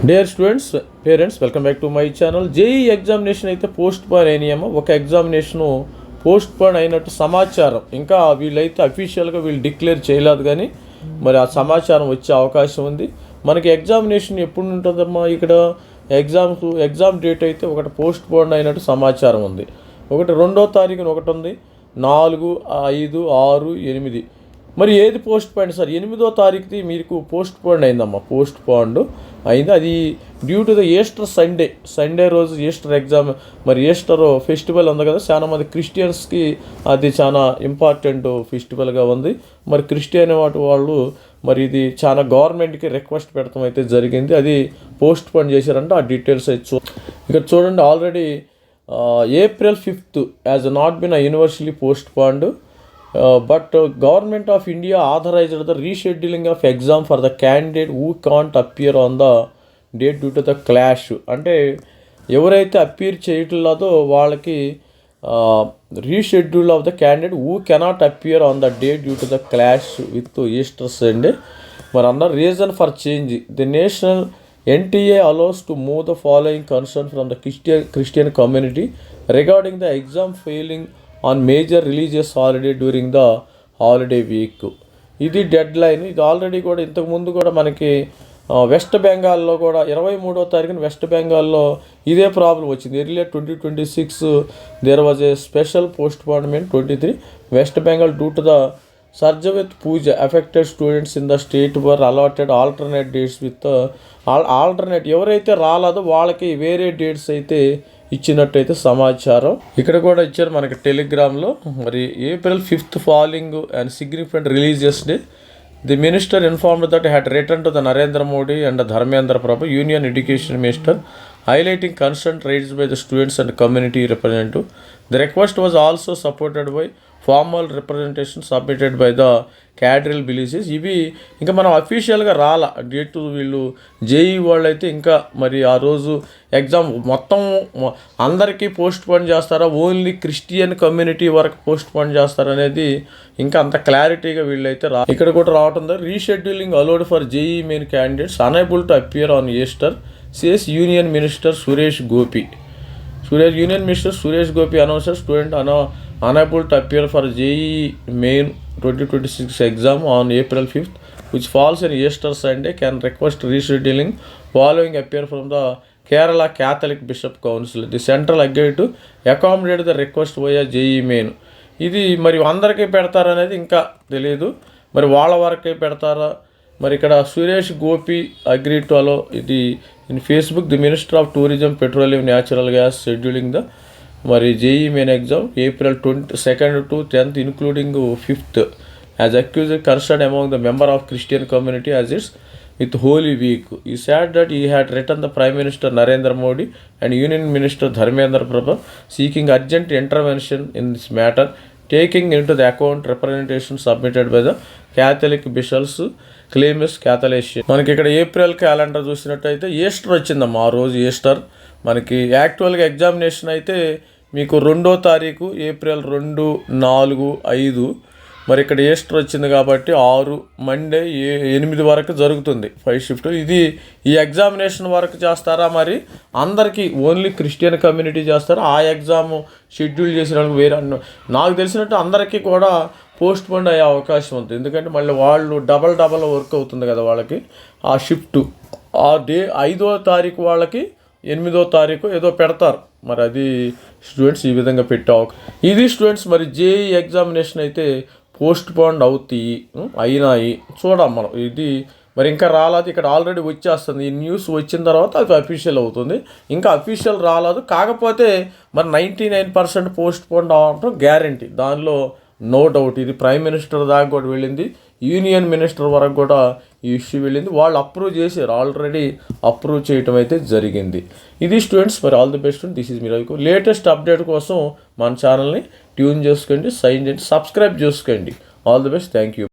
Dear students, parents, welcome back to my channel. JEE examination అయితే post phone అయినాయేమో. ఒక examination post phone అయినట్టు సమాచారం. ఇంకా వీళ్ళైతే అఫీషియల్గా వీళ్ళు డిక్లేర్ చేయలేదు, కానీ మరి ఆ సమాచారం వచ్చే అవకాశం ఉంది. మనకి ఎగ్జామినేషన్ ఎప్పుడు ఉంటుందమ్మా? ఇక్కడ ఎగ్జామ్ డేట్ అయితే ఒకటి పోస్ట్ పోన్ అయినట్టు సమాచారం ఉంది. ఒకటి 2వ తారీఖున ఒకటి ఉంది, 4, 5, 6, 8. మరి ఏది పోస్ట్ పోయిండ్ సార్? 8వ తారీఖుది మీకు పోస్ట్ పోండ్ అయిందమ్మా. పోస్ట్ పోండ్ అయింది. అది due to the Easter Sunday రోజు ఈస్టర్ ఎగ్జామ్. మరి ఈస్టర్ ఫెస్టివల్ ఉంది కదా, చాలా మంది క్రిస్టియన్స్కి అది చాలా ఇంపార్టెంట్ ఫెస్టివల్గా ఉంది. మరి క్రిస్టియన్ వాళ్ళు మరి ఇది చాలా గవర్నమెంట్కి రిక్వెస్ట్ పెడతాం అయితే జరిగింది. అది పోస్ట్ పోన్ చేశారంటే ఆ డీటెయిల్స్ అయితే ఇక్కడ చూడండి. Already April 5th has not been universally postponed. But Government of India authorized the rescheduling of exam for the candidate who can't appear on the date due to the clash. అంటే ఎవరైతే appear చేయట్లేదో వాళ్ళకి reschedule of the candidate who cannot appear on the date due to the clash with Easter Sunday. మరి అన్నారు reason for change the national NTA allows to move the following concern from the Christian community regarding the exam failing on major religious holiday during the holiday week. ఇది dead line. ఇది already కూడా ఇంతకుముందు కూడా మనకి west బెంగాల్లో కూడా 23వ తారీఖున west బెంగాల్లో ఇదే ప్రాబ్లం వచ్చింది. Earlier 2026 there was a special postponement 23 West Bengal due to the surge with Puja affected students in the state were allotted alternate dates with alternate ఎవరైతే రాలేదో వాళ్ళకి వేరే డేట్స్ అయితే ఇచ్చినట్టయితే సమాచారం ఇక్కడ కూడా ఇచ్చారు మనకి టెలిగ్రామ్లో. మరి April 5th following and significant religious day, the minister informed that had written to the Narendra Modi and Dharmendra Prabhu union education minister highlighting concern raised by the students and community representative. The request was also supported by formal representation submitted by the క్యాడరల్ బిలీసెస్. ఇవి ఇంకా మనం అఫీషియల్గా రాలా date. వీళ్ళు JEE వాళ్ళు అయితే ఇంకా మరి ఆ రోజు ఎగ్జామ్ మొత్తం అందరికీ పోస్ట్ పోన్ చేస్తారా, ఓన్లీ క్రిస్టియన్ కమ్యూనిటీ వరకు పోస్ట్ పోన్ చేస్తారనేది ఇంకా అంత క్లారిటీగా వీళ్ళైతే ఇక్కడ కూడా రావటం. Rescheduling allowed for JEE main candidates unable to appear on Easter says union minister Suresh Gopi. Union minister Suresh Gopi announcer student unable to appear for JEE Main 2026 exam on April 5th, which falls on Easter Sunday, can request rescheduling following appear from the Kerala Catholic Bishop Council. The central agreed to accommodate the request via JEE Main. ఇది మరి అందరికీ పెడతారనేది ఇంకా తెలియదు. మరి వాళ్ళ వరకే పెడతారా? మరి ఇక్కడ Suresh Gopi agree to allow ఇది in Facebook the minister of tourism petroleum natural gas scheduling the మరి JEE main exam April 22nd to 10th including 5th as accused concerned among the member of Christian community as it's with Holy Week. He said that he had written the Prime Minister Narendra Modi and Union Minister Dharmendra Prabhu seeking urgent intervention in this matter, taking into the account representation submitted by the Catholic bishops claims Catholicism. మనకి ఇక్కడ April calendar చూసినట్టయితే Easter వచ్చిందమ్మా. ఆ రోజు Easter మనకి యాక్చువల్గా examination అయితే మీకు 2వ తారీఖు April 2, 4, 5. మరి ఇక్కడ ఈస్టర్ వచ్చింది కాబట్టి 6 మండే 8 వరకు జరుగుతుంది 5 షిఫ్ట్. ఇది ఈ ఎగ్జామినేషన్ వరకు చేస్తారా? మరి అందరికీ ఓన్లీ క్రిస్టియన్ కమ్యూనిటీ చేస్తారా? ఆ ఎగ్జామ్ షెడ్యూల్ చేసిన వేరే నాకు తెలిసినట్టు అందరికీ కూడా పోస్ట్ పోన్ అయ్యే అవకాశం ఉంది. ఎందుకంటే మళ్ళీ వాళ్ళు డబల్ వర్క్ అవుతుంది కదా వాళ్ళకి ఆ షిఫ్ట్. ఆ డే 5వ తారీఖు వాళ్ళకి 8వ తారీఖు ఏదో పెడతారు. మరి అది స్టూడెంట్స్ ఈ విధంగా పెట్టావు. ఇది స్టూడెంట్స్ మరి జేఈ ఎగ్జామినేషన్ అయితే పోస్ట్ పోన్ అయినాయి చూడం మనం. ఇది మరి ఇంకా రాలేదు. ఇక్కడ ఆల్రెడీ వచ్చేస్తుంది. ఈ న్యూస్ వచ్చిన తర్వాత అది అఫీషియల్ అవుతుంది. ఇంకా అఫీషియల్ రాలేదు. కాకపోతే మరి 99% పోస్ట్ పోన్ అవడం గ్యారంటీ, దానిలో నో డౌట్. ఇది ప్రైమ్ మినిస్టర్ దాకా కూడా వెళ్ళింది, యూనియన్ మినిస్టర్ వరకు కూడా ఈ ఇష్యూ వెళ్ళింది. వాళ్ళు అప్రూవ్ చేశారు, ఆల్రెడీ అప్రూవ్ చేయటం అయితే జరిగింది. ఇది స్టూడెంట్స్ మరి all the best. This is me Ravi. Latest update కోసం మన ఛానల్ని ట్యూన్ చేసుకోండి, సైన్ చేయండి, సబ్స్క్రైబ్ చేసుకోండి. All the best. Thank you.